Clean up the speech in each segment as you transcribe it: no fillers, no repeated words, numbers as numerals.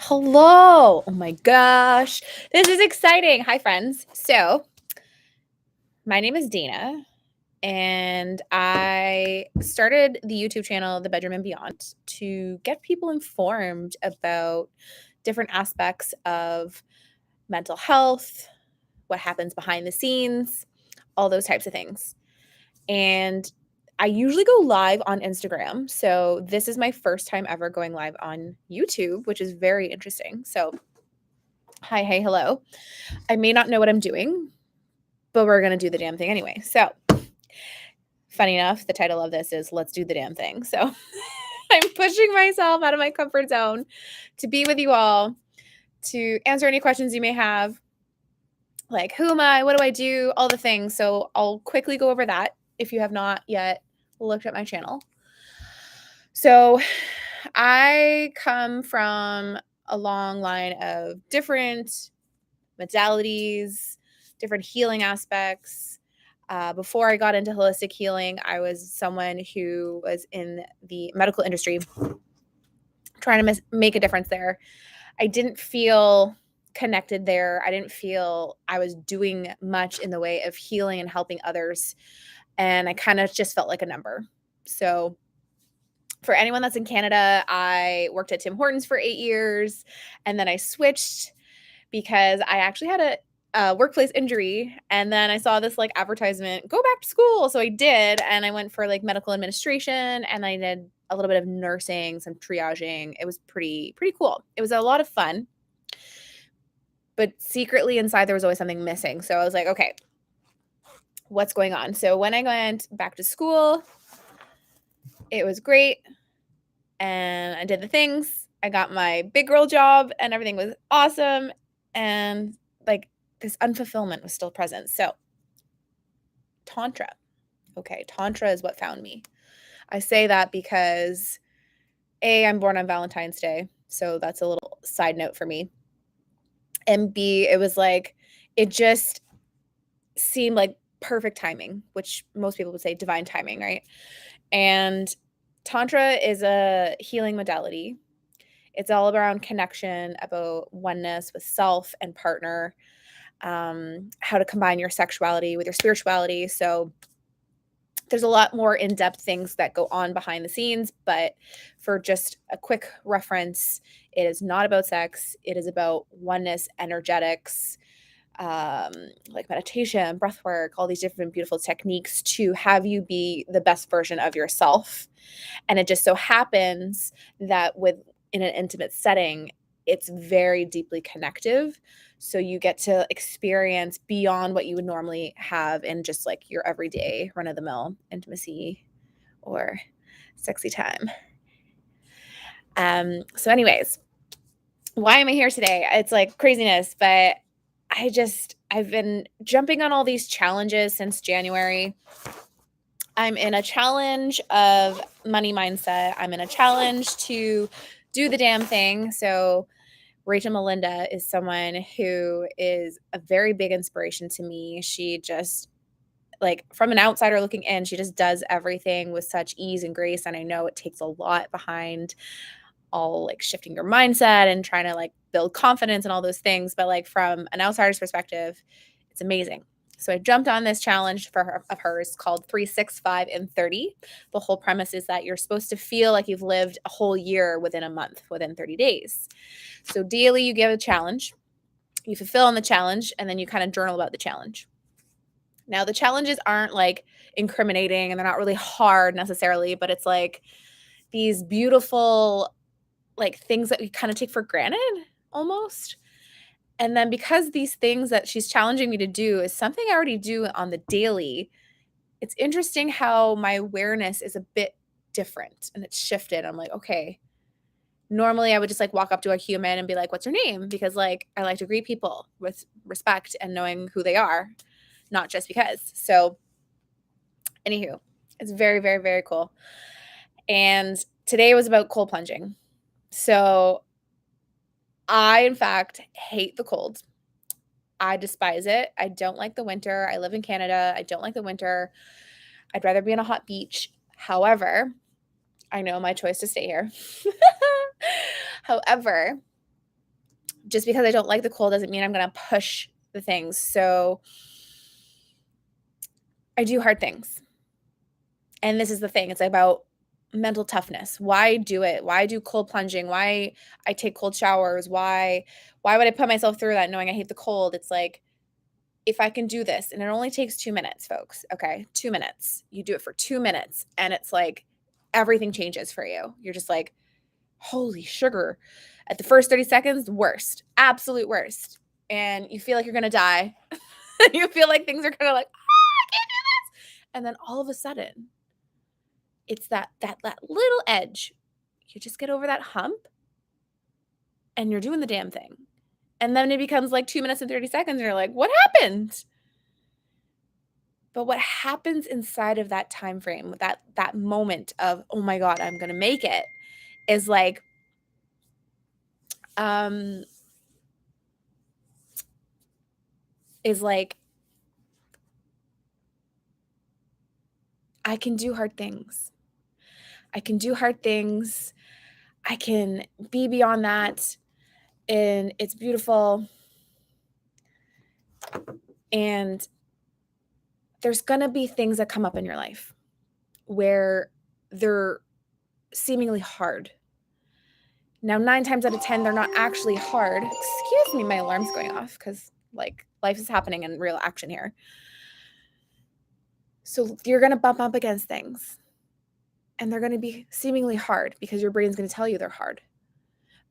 Hello. Oh my gosh. This is exciting. Hi, friends. So, my name is Dana, and I started the YouTube channel, The Bedroom and Beyond, to get people informed about different aspects of mental health, what happens behind the scenes, all those types of things. And I usually go live on Instagram. So, this is my first time ever going live on YouTube, which is very interesting. So, hi, hey, hello. I may not know what I'm doing, but we're going to do the damn thing anyway. So, funny enough, the title of this is Let's Do the Damn Thing. So, I'm pushing myself out of my comfort zone to be with you all, to answer any questions you may have, like who am I? What do I do? All the things. So, I'll quickly go over that if you have not yet looked at my channel. So, I come from a long line of different modalities, different healing aspects. Before I got into holistic healing, I was someone who was in the medical industry trying to make a difference there. I didn't feel connected there. I didn't feel I was doing much in the way of healing and helping others. And I kind of just felt like a number. So, for anyone that's in Canada, I worked at Tim Hortons for 8 years, and then I switched because I actually had a workplace injury, and then I saw this like advertisement, go back to school. So I did, and I went for like medical administration, and I did a little bit of nursing, some triaging. It was pretty cool. It was a lot of fun, but secretly inside there was always something missing. So I was like, okay, what's going on? So when I went back to school, it was great, and I did the things. I got my big girl job, and everything was awesome, and like this unfulfillment was still present. So, Tantra. Okay, Tantra is what found me. I say that because A, I'm born on Valentine's Day. So that's a little side note for me. And B, it was like, it just seemed like perfect timing, which most people would say divine timing, right? And Tantra is a healing modality. It's all around connection, about oneness with self and partner, how to combine your sexuality with your spirituality. So there's a lot more in-depth things that go on behind the scenes, but for just a quick reference, it is not about sex. It is about oneness, energetics, like meditation, breath work, all these different beautiful techniques to have you be the best version of yourself. And it just so happens that in an intimate setting, it's very deeply connective. So you get to experience beyond what you would normally have in just like your everyday run of the mill intimacy or sexy time. So, anyways, why am I here today? It's like craziness, but I've been jumping on all these challenges since January. I'm in a challenge of money mindset. I'm in a challenge to do the damn thing. So, Rachel Melinda is someone who is a very big inspiration to me. She just, like, from an outsider looking in, she just does everything with such ease and grace. And I know it takes a lot behind all like shifting your mindset and trying to like build confidence and all those things. But like from an outsider's perspective, it's amazing. So I jumped on this challenge of hers called 365 in 30. The whole premise is that you're supposed to feel like you've lived a whole year within a month, within 30 days. So daily you give a challenge, you fulfill on the challenge, and then you kind of journal about the challenge. Now the challenges aren't like incriminating and they're not really hard necessarily, but it's like these beautiful like things that we kind of take for granted almost. And then because these things that she's challenging me to do is something I already do on the daily, it's interesting how my awareness is a bit different and it's shifted. I'm like, okay, normally I would just like walk up to a human and be like, what's your name? Because like I like to greet people with respect and knowing who they are, not just because. So, anywho, it's very, very, very cool. And today was about cold plunging. So, I, in fact, hate the cold. I despise it. I don't like the winter. I live in Canada. I don't like the winter. I'd rather be on a hot beach. However, I know my choice to stay here. However, just because I don't like the cold doesn't mean I'm going to push the things. So I do hard things. And this is the thing. It's about mental toughness. Why do it? Why do cold plunging? Why I take cold showers? Why would I put myself through that knowing I hate the cold? It's like, if I can do this, and it only takes 2 minutes, folks. Okay? 2 minutes. You do it for 2 minutes and it's like everything changes for you. You're just like, "Holy sugar." At the first 30 seconds, worst. Absolute worst. And you feel like you're going to die. You feel like things are going to like, "Ah, I can't do this." And then all of a sudden, it's that little edge. You just get over that hump and you're doing the damn thing. And then it becomes like 2 minutes and 30 seconds and you're like, "What happened?" But what happens inside of that time frame, that moment of, "Oh my god, I'm going to make it," is like um is like I can do hard things. I can do hard things. I can be beyond that, and it's beautiful. And there's gonna be things that come up in your life where they're seemingly hard. Now, 9 times out of 10, they're not actually hard. Excuse me, my alarm's going off because, like, life is happening in real action here. So you're gonna bump up against things, and they're gonna be seemingly hard because your brain's gonna tell you they're hard.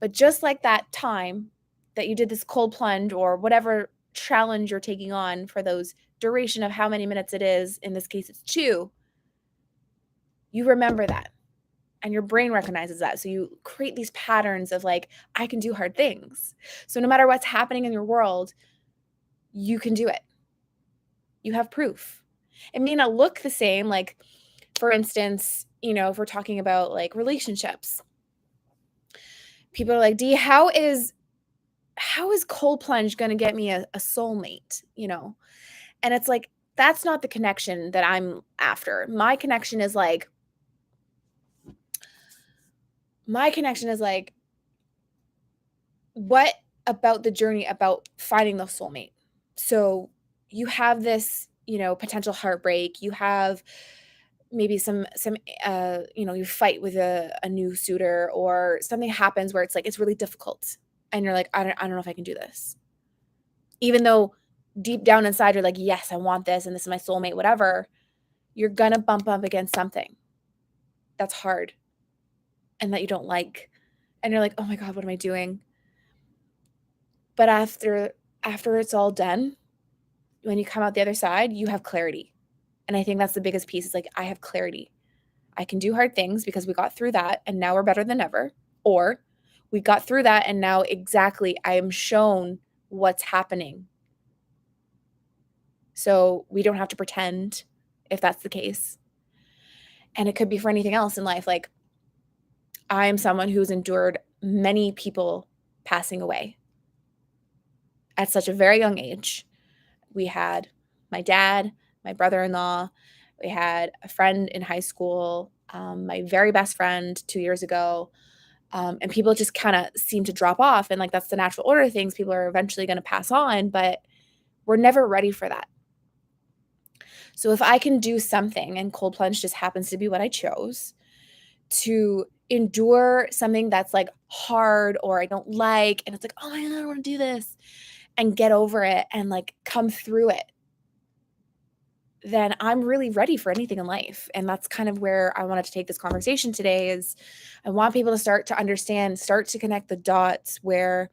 But just like that time that you did this cold plunge or whatever challenge you're taking on for those duration of how many minutes it is, in this case it's 2, you remember that and your brain recognizes that. So you create these patterns of like, I can do hard things. So no matter what's happening in your world, you can do it. You have proof. It may not look the same. Like, for instance, if we're talking about like relationships, people are like, D, how is cold plunge going to get me a soulmate? And it's like, that's not the connection that I'm after. My connection is like, what about the journey about finding the soulmate? So you have this, potential heartbreak. You have maybe you fight with a new suitor, or something happens where it's like, it's really difficult. And you're like, I don't know if I can do this. Even though deep down inside, you're like, yes, I want this. And this is my soulmate, whatever. You're going to bump up against something that's hard and that you don't like. And you're like, oh my God, what am I doing? But after it's all done, when you come out the other side, you have clarity. And I think that's the biggest piece. Is like, I have clarity. I can do hard things because we got through that and now we're better than ever. Or we got through that and now exactly I am shown what's happening. So we don't have to pretend if that's the case. And it could be for anything else in life. Like, I am someone who's endured many people passing away at such a very young age. We had my dad, my brother-in-law, we had a friend in high school, my very best friend 2 years ago, and people just kind of seem to drop off. And like, that's the natural order of things. People are eventually going to pass on, but we're never ready for that. So if I can do something, and cold plunge just happens to be what I chose, to endure something that's like hard or I don't like, and it's like, oh my God, I don't want to do this, and get over it and like come through it, then I'm really ready for anything in life. And that's kind of where I wanted to take this conversation today. Is I want people to start to understand, start to connect the dots where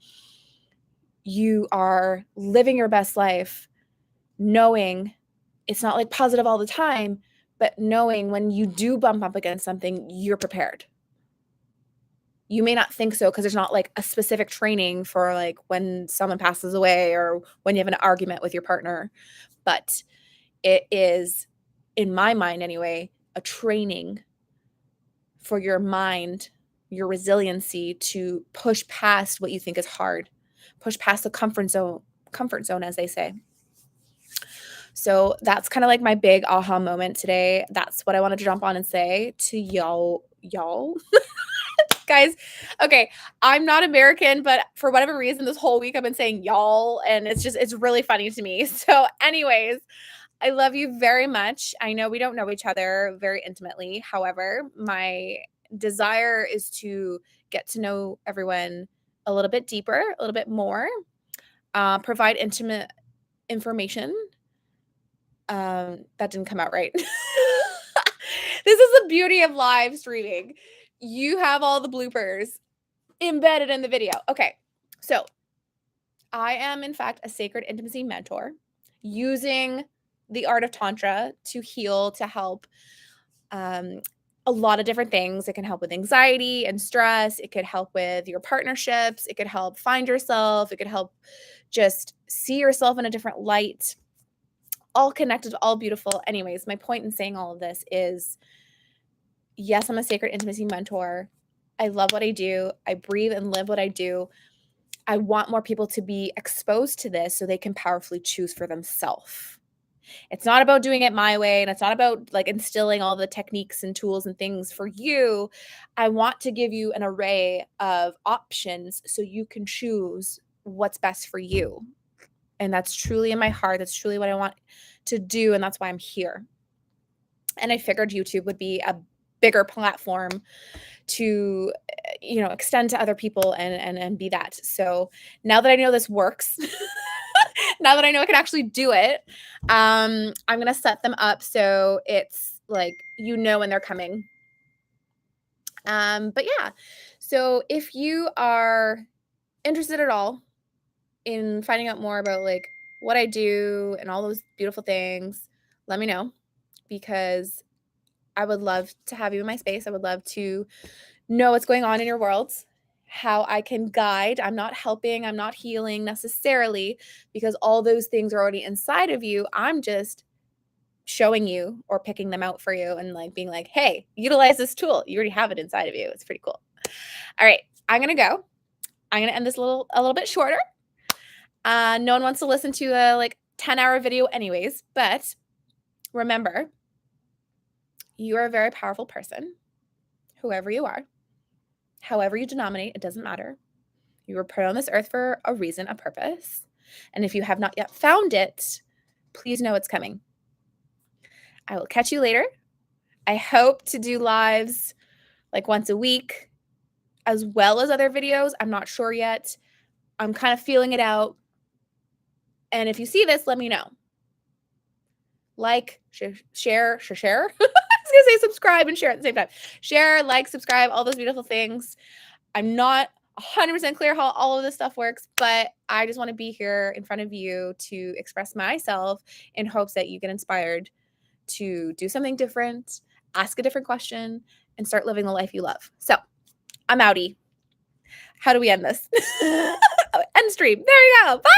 you are living your best life, knowing it's not like positive all the time, but knowing when you do bump up against something, you're prepared. You may not think so because there's not like a specific training for like when someone passes away or when you have an argument with your partner, but it is, in my mind anyway, a training for your mind, your resiliency to push past what you think is hard, push past the comfort zone, as they say. So that's kind of like my big aha moment today. That's what I wanted to jump on and say to y'all. Guys, guys. Okay, I'm not American, but for whatever reason, this whole week I've been saying y'all, and it's really funny to me. So, anyways, I love you very much. I know we don't know each other very intimately. However, my desire is to get to know everyone a little bit deeper, a little bit more, provide intimate information. That didn't come out right. This is the beauty of live streaming. You have all the bloopers embedded in the video. Okay, so I am, in fact, a sacred intimacy mentor using the art of Tantra to heal, to help a lot of different things. It can help with anxiety and stress. It could help with your partnerships. It could help find yourself. It could help just see yourself in a different light. All connected, all beautiful. Anyways, my point in saying all of this is, yes, I'm a sacred intimacy mentor. I love what I do. I breathe and live what I do. I want more people to be exposed to this so they can powerfully choose for themselves. It's not about doing it my way, and it's not about like instilling all the techniques and tools and things for you. I want to give you an array of options so you can choose what's best for you. And that's truly in my heart. That's truly what I want to do. And that's why I'm here. And I figured YouTube would be a bigger platform to, extend to other people and be that. So now that I know this works, now that I know I can actually do it, I'm going to set them up so it's like, when they're coming. But yeah, so if you are interested at all in finding out more about like what I do and all those beautiful things, let me know, because I would love to have you in my space. I would love to know what's going on in your world, how I can guide. I'm not helping, I'm not healing necessarily, because all those things are already inside of you. I'm just showing you or picking them out for you and like being like, hey, utilize this tool. You already have it inside of you. It's pretty cool. All right, I'm going to go. I'm going to end this a little bit shorter. No one wants to listen to a 10-hour video anyways, but remember, you are a very powerful person, whoever you are, however you denominate, it doesn't matter. You were put on this earth for a reason, a purpose. And if you have not yet found it, please know it's coming. I will catch you later. I hope to do lives like once a week, as well as other videos. I'm not sure yet. I'm kind of feeling it out. And if you see this, let me know. Like, share. I was going to say subscribe and share at the same time. Share, like, subscribe, all those beautiful things. I'm not 100% clear how all of this stuff works, but I just want to be here in front of you to express myself in hopes that you get inspired to do something different, ask a different question, and start living the life you love. So I'm outie. How do we end this? End stream. There you go. Bye.